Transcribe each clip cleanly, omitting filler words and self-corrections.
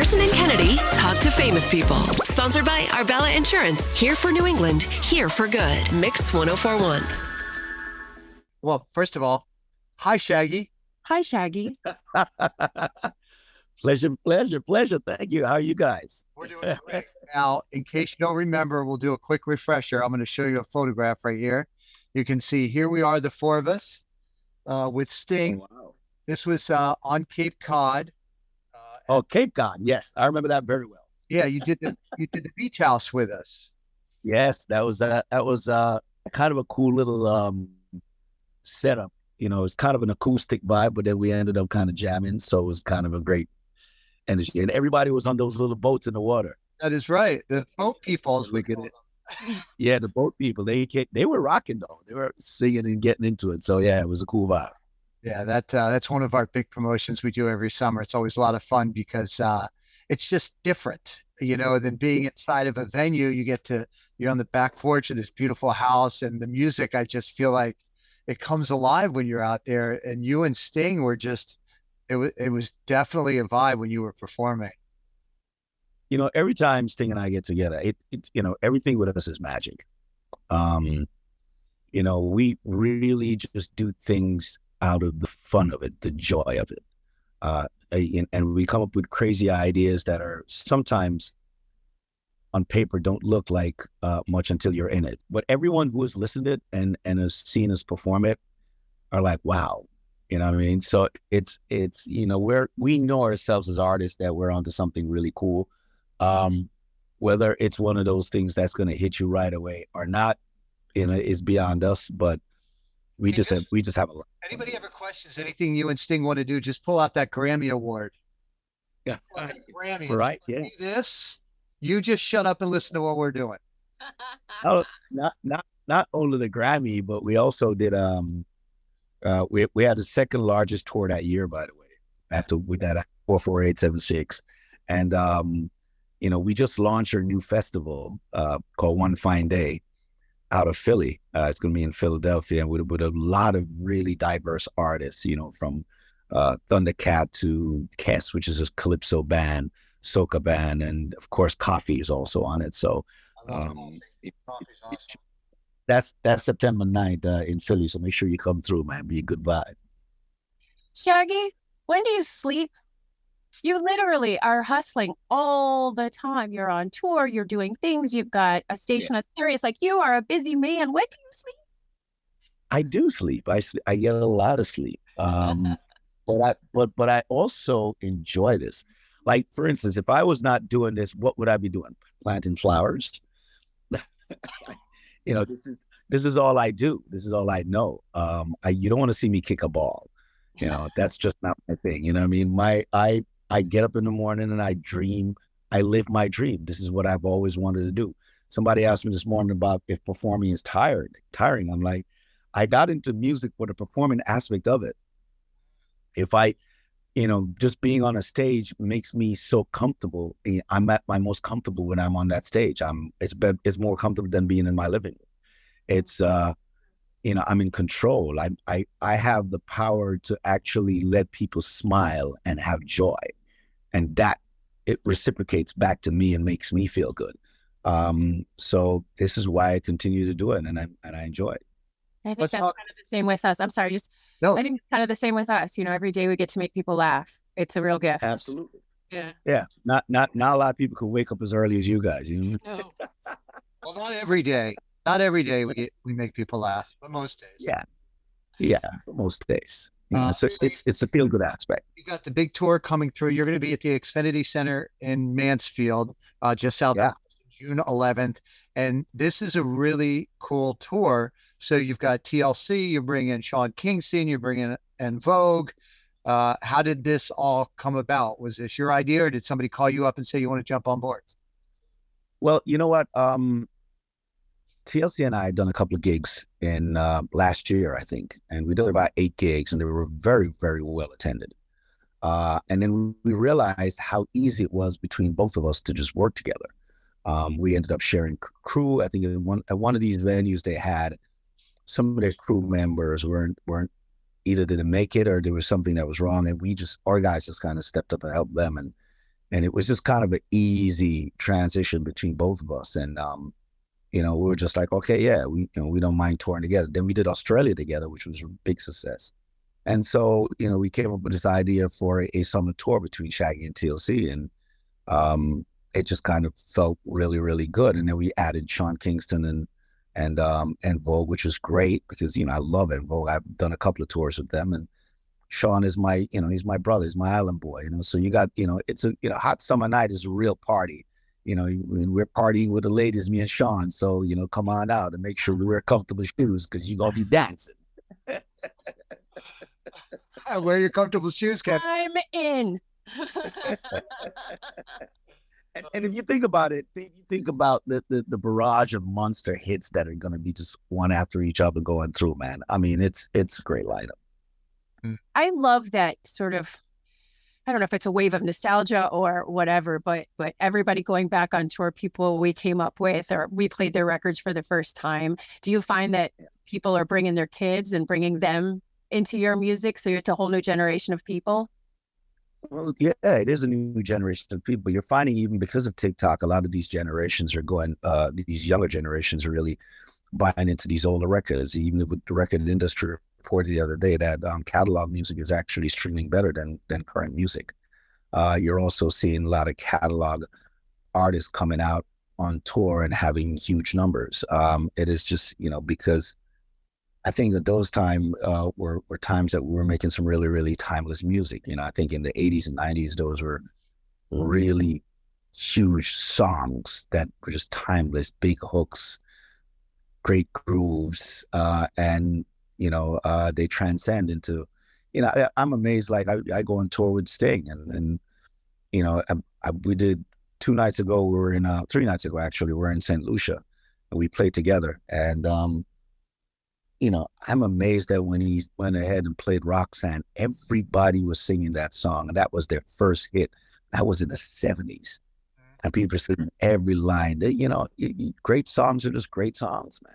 Karson and Kennedy Talk to Famous People. Sponsored by Arbella Insurance. Here for New England, here for good. Mix 1041. Well, first of all, hi, Shaggy. Hi, Shaggy. Pleasure. Thank you. How are you guys? We're doing great. Now, in case you don't remember, we'll do a quick refresher. I'm going to show you a photograph right here. You can see here we are, the four of us with Sting. Oh, wow. This was on Cape Cod. Cape Cod. Yes, I remember that very well. Yeah, you did the beach house with us. Yes, that was kind of a cool little setup. You know, it's kind of an acoustic vibe, but then we ended up kind of jamming, so it was kind of a great energy. And everybody was on those little boats in the water. That is right. The boat people, as we call them. Yeah, the boat people. They were rocking though. They were singing and getting into it. So yeah, it was a cool vibe. Yeah, that's one of our big promotions we do every summer. It's always a lot of fun because it's just different, you know, than being inside of a venue. You're on the back porch of this beautiful house, and the music, I just feel like it comes alive when you're out there. And you and Sting were just, it was definitely a vibe when you were performing. You know, every time Sting and I get together, it's you know, everything with us is magic. You know, we really just do things out of the fun of it, the joy of it. And we come up with crazy ideas that are sometimes on paper don't look like much until you're in it. But everyone who has listened to it and has seen us perform it are like, wow. You know what I mean? So it's you know, we know ourselves as artists that we're onto something really cool. Whether it's one of those things that's going to hit you right away or not, you know, is beyond us. But we just have a lot. Anybody ever questions anything you and Sting want to do? Just pull out that Grammy award. Yeah, Grammy. Right. Yeah. This. You just shut up and listen to what we're doing. Oh, not only the Grammy, but we also did we had the second largest tour that year, by the way, after we had 44876. And you know, we just launched our new festival called One Fine Day out of Philly. It's going to be in Philadelphia, and with a lot of really diverse artists, you know, from Thundercat to Kess, which is a calypso band, soca band, and of course Coffee is also on it. So Coffee's awesome. that's September 9th in Philly. So make sure you come through, man. Be a good vibe. Shaggy, when do you sleep? You literally are hustling all the time. You're on tour, you're doing things, you've got a station at Sirius. Like, you are a busy man. When do you sleep? I do sleep. I get a lot of sleep. But I also enjoy this. Like, for instance, if I was not doing this, what would I be doing? Planting flowers. You know, this is all I do. This is all I know. You don't want to see me kick a ball. You know, that's just not my thing. You know what I mean? I get up in the morning and I dream. I live my dream. This is what I've always wanted to do. Somebody asked me this morning about if performing is tiring. I'm like, I got into music for the performing aspect of it. If you know, just being on a stage makes me so comfortable. I'm at my most comfortable when I'm on that stage. It's more comfortable than being in my living room. It's you know, I'm in control. I have the power to actually let people smile and have joy, and that it reciprocates back to me and makes me feel good. So this is why I continue to do it, and I enjoy it. I think that's kind of the same with us. I'm sorry, No. I think it's kind of the same with us. You know, every day we get to make people laugh. It's a real gift. Absolutely. Yeah. Yeah. Not a lot of people can wake up as early as you guys. You know? No. Well, not every day. Not every day we make people laugh, but most days. Yeah, for most days. So it's a feel good aspect. You got the big tour coming through. You're going to be at the Xfinity Center in Mansfield, just south of June 11th. And this is a really cool tour. So you've got TLC, you bring in Sean Kingston, you bring in Vogue. How did this all come about? Was this your idea, or did somebody call you up and say you want to jump on board? Well, you know what? TLC and I had done a couple of gigs in last year, I think, and we did about 8 gigs, and they were very, very well attended. And then we realized how easy it was between both of us to just work together. We ended up sharing crew. I think at one of these venues they had some of their crew members weren't either didn't make it or there was something that was wrong, and our guys just kind of stepped up and helped them, and And it was just kind of an easy transition between both of us. And, we were just like, okay, yeah, we don't mind touring together. Then we did Australia together, which was a big success. And so, we came up with this idea for a summer tour between Shaggy and TLC. And it just kind of felt really, really good. And then we added Sean Kingston and Vogue, which is great because, I love it. Vogue, I've done a couple of tours with them. And Sean is my, he's my brother, he's my island boy, so you got, it's a, hot summer night is a real party, we're partying with the ladies, me and Sean. So, come on out and make sure we wear comfortable shoes because you're going to be dancing. Wear your comfortable shoes, Ken. I'm in. And if you think about it, you think about the barrage of monster hits that are going to be just one after each other going through, man. I mean, it's a great lineup. I love that sort of, I don't know if it's a wave of nostalgia or whatever, but everybody going back on tour, people we came up with, or we played their records for the first time. Do you find that people are bringing their kids and bringing them into your music? So it's a whole new generation of people? Well, yeah, it is a new generation of people. You're finding even because of TikTok, a lot of these generations are going, these younger generations are really buying into these older records. Even with the record industry reported the other day that catalog music is actually streaming better than current music. You're also seeing a lot of catalog artists coming out on tour and having huge numbers. It is just, because I think that those times were times that we were making some really, really timeless music. I think in the 80s and 90s, those were really huge songs that were just timeless, big hooks, great grooves, and they transcend into, I'm amazed. Like I go on tour with Sting and we did 2 nights ago, 3 nights ago, actually, we're in St. Lucia and we played together. And, I'm amazed that when he went ahead and played Roxanne, everybody was singing that song. And that was their first hit. That was in the 70s. And people are singing every line. Great songs are just great songs, man.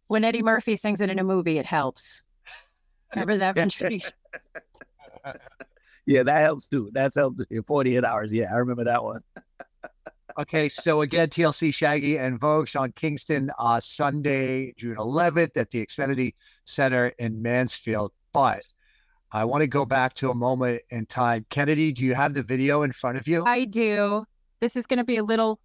When Eddie Murphy sings it in a movie, it helps. Remember that contribution? Yeah, that helps too. That's helped in 48 hours. Yeah, I remember that one. Okay, so again, TLC, Shaggy, and Vogue, Sean Kingston, Sunday, June 11th at the Xfinity Center in Mansfield. But I want to go back to a moment in time. Kennedy, do you have the video in front of you? I do. This is going to be a little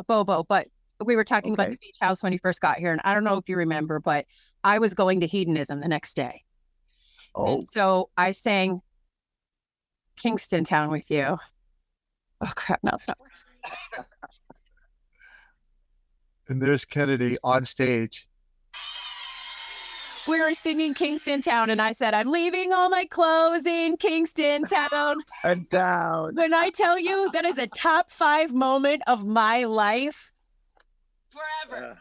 bobo, but we were talking about the beach house when he first got here. And I don't know if you remember, but I was going to hedonism the next day. Oh. And so I sang Kingston Town with you. Oh, crap. No, it's not. And there's Kennedy on stage. We were singing Kingston Town, and I said, I'm leaving all my clothes in Kingston Town. And down. When I tell you that is a top 5 moment of my life. Forever.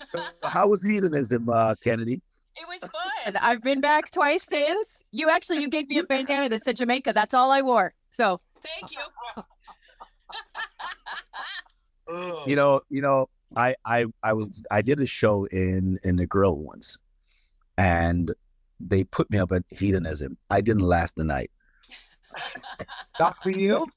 So how was hedonism, Kennedy? It was fun. And I've been back twice since. You gave me a bandana that said Jamaica. That's all I wore. So Thank you. I did a show in the Grill once, and they put me up at hedonism. I didn't last the night. Not for you?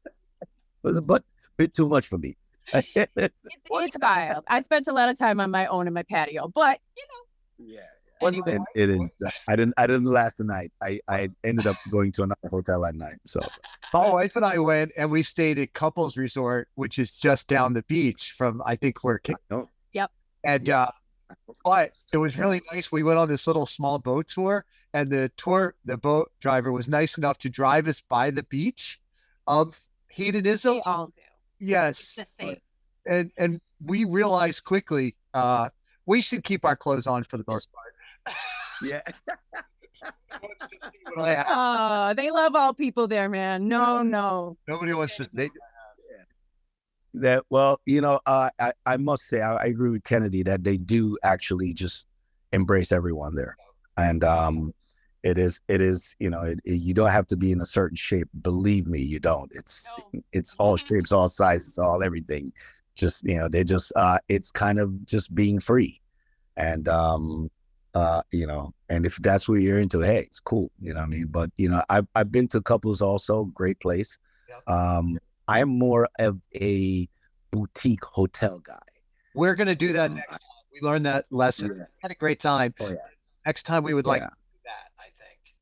It was a bit too much for me. it's wild. I spent a lot of time on my own in my patio, but Yeah. anyway. It is. I didn't last the night. I ended up going to another hotel that night. So My wife and I went and we stayed at Couples Resort, which is just down the beach from, I think, where Yep. And but it was really nice. We went on this little small boat tour, and the boat driver was nice enough to drive us by the beach of hedonism. We all do. Yes. It's the thing. And we realized quickly we should keep our clothes on for the most part. yeah. Oh, they love all people there, man. No. Nobody wants to say That I must say I agree with Kennedy that they do actually just embrace everyone there, and it is you don't have to be in a certain shape. Believe me, you don't. It's all shapes, all sizes, all everything. Just they just it's kind of just being free, and and if that's what you're into, hey, it's cool. You know what I mean? But I've been to couples also, great place. Yep. I'm more of a boutique hotel guy. We're going to do that next time. We learned that lesson. Yeah. Had a great time. Oh, yeah. Next time we would like Yeah. to do that, I think.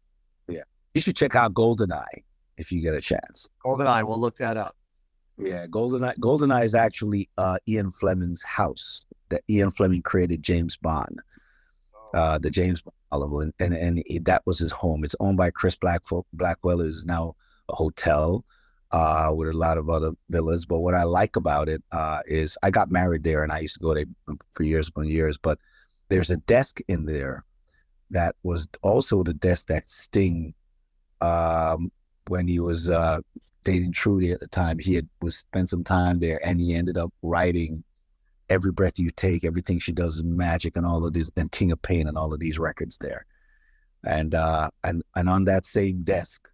Yeah. You should check out GoldenEye if you get a chance. GoldenEye, we'll look that up. Yeah, GoldenEye is actually Ian Fleming's house. That Ian Fleming created James Bond, the James Bond novel, and that was his home. It's owned by Chris Blackwell. It is now a hotel with a lot of other villas. But what I like about it is I got married there, and I used to go there for years upon years. But there's a desk in there that was also the desk that Sting, when he was dating Trudy at the time, he was spent some time there, and he ended up writing Every Breath You Take, Everything She Does Is Magic, and all of these, and King of Pain, and all of these records there. And on that same desk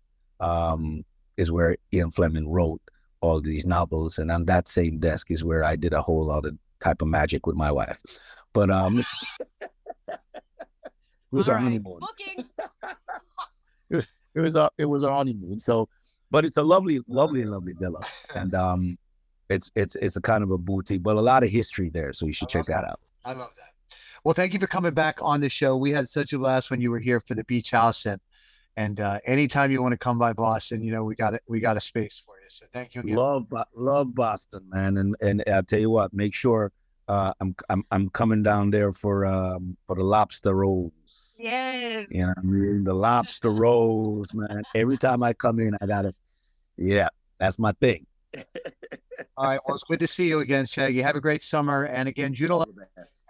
is where Ian Fleming wrote all of these novels, and on that same desk is where I did a whole lot of type of magic with my wife. But it was our honeymoon. Booking. It was our honeymoon. So, but it's a lovely villa, and it's a kind of a boutique, but a lot of history there. So you should check that out. I love that. Well, thank you for coming back on the show. We had such a blast when you were here for the beach house, and anytime you want to come by Boston, we got a space for you. So thank you again. Love Boston, man, and I'll tell you what, make sure I'm coming down there for the lobster rolls. Yes. You know what I mean? The lobster rolls, man. Every time I come in, I gotta, yeah, that's my thing. All right. Well, it's good to see you again, Shaggy. Have a great summer. And again, June 11th,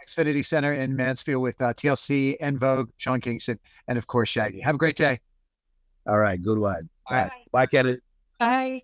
Xfinity Center in Mansfield with TLC, En Vogue, Sean Kingston, and of course, Shaggy. Have a great day. All right. Good one. All right. Bye, Kennedy. Bye.